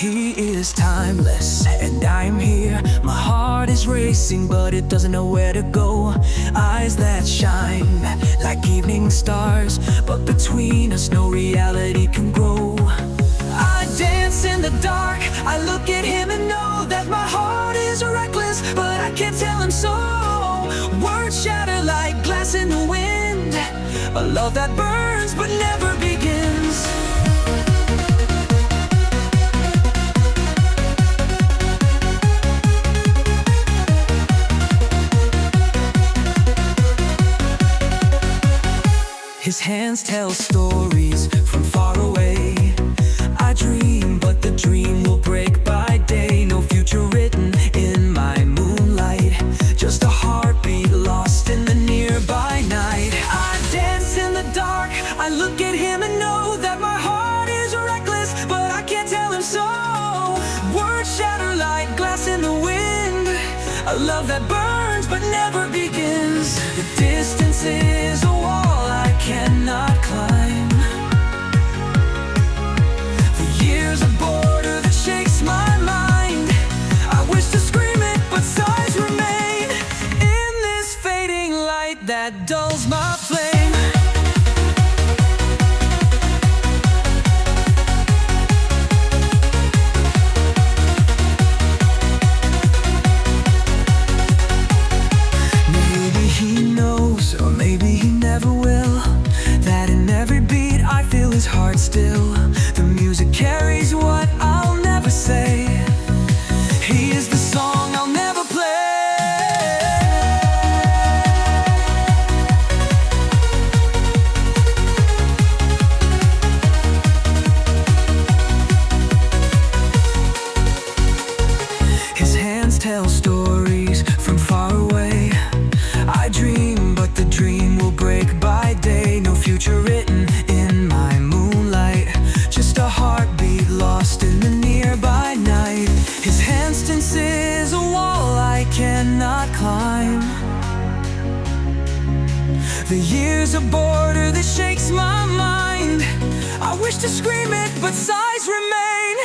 He is timeless, and I'm here. My heart is racing, but it doesn't know where to go. Eyes that shine like evening stars, but between us, no reality can grow. I dance in the dark, I look at him and know that my heart is reckless, but I can't tell him so. Words shatter like glass in the wind, a love that burns but never begins. His hands tell stories from far away. I dream, but the dream will break by day. No future written in my moonlight, just a heartbeat lost in the nearby night. I dance in the dark, I look at him and know that my heart is reckless, but I can't tell him so. Words shatter like glass in the wind, a love that burns but never begins. The distance is a wall I cannot climb. The years a border that shakes my mind. I wish to scream it, but sighs remain in this fading light that dulls my flame. Maybe he knows, or maybe he never will, that in every beat I feel his heart still. The music carries what I'll never say. He is the song I'll never play. His hands tell stories from far away. I dream, but the dream will break by day. No future written in my moonlight, just a heartbeat lost in the nearby night. His hand is a wall I cannot climb. The years a border that shakes my mind. I wish to scream it, but sighs remain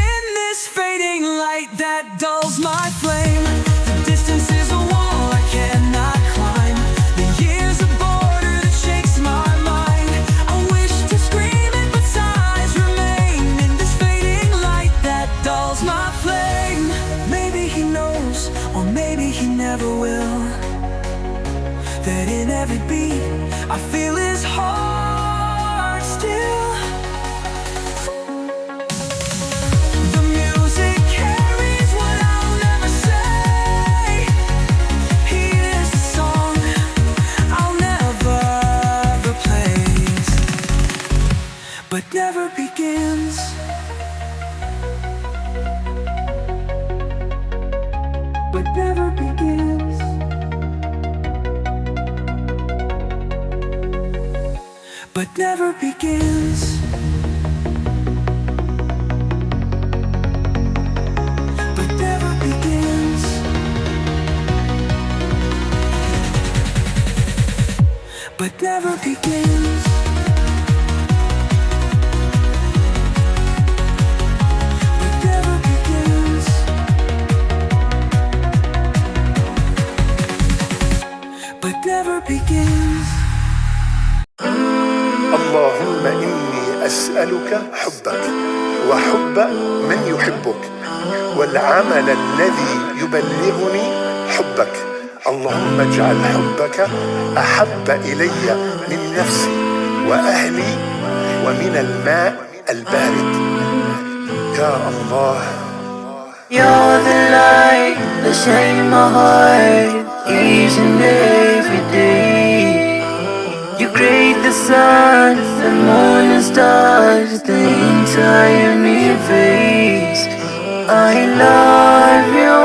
in this fading light that dulls my flame. The distance is a wall I cannot climb. The years a border that shakes my mind. I wish to scream it, but sighs remain in this fading light that dulls my flame. Maybe he knows, or maybe he never will, that in every beat I feel his heart still. The music carries what I'll never say. He is the song I'll never replace, but never begins. But never begins. But never begins. But never begins. But never begins. But never begins. But never begins. اللهم إني أسألك حبك وحب من يحبك والعمل الذي يبلغني حبك. اللهم اجعل حبك أحب إلي من نفسي وأهلي ومن الماء البارد. يا الله. You're the light that shines my heart each and every day. You create the sun, the moon and stars, the entire universe. I love you.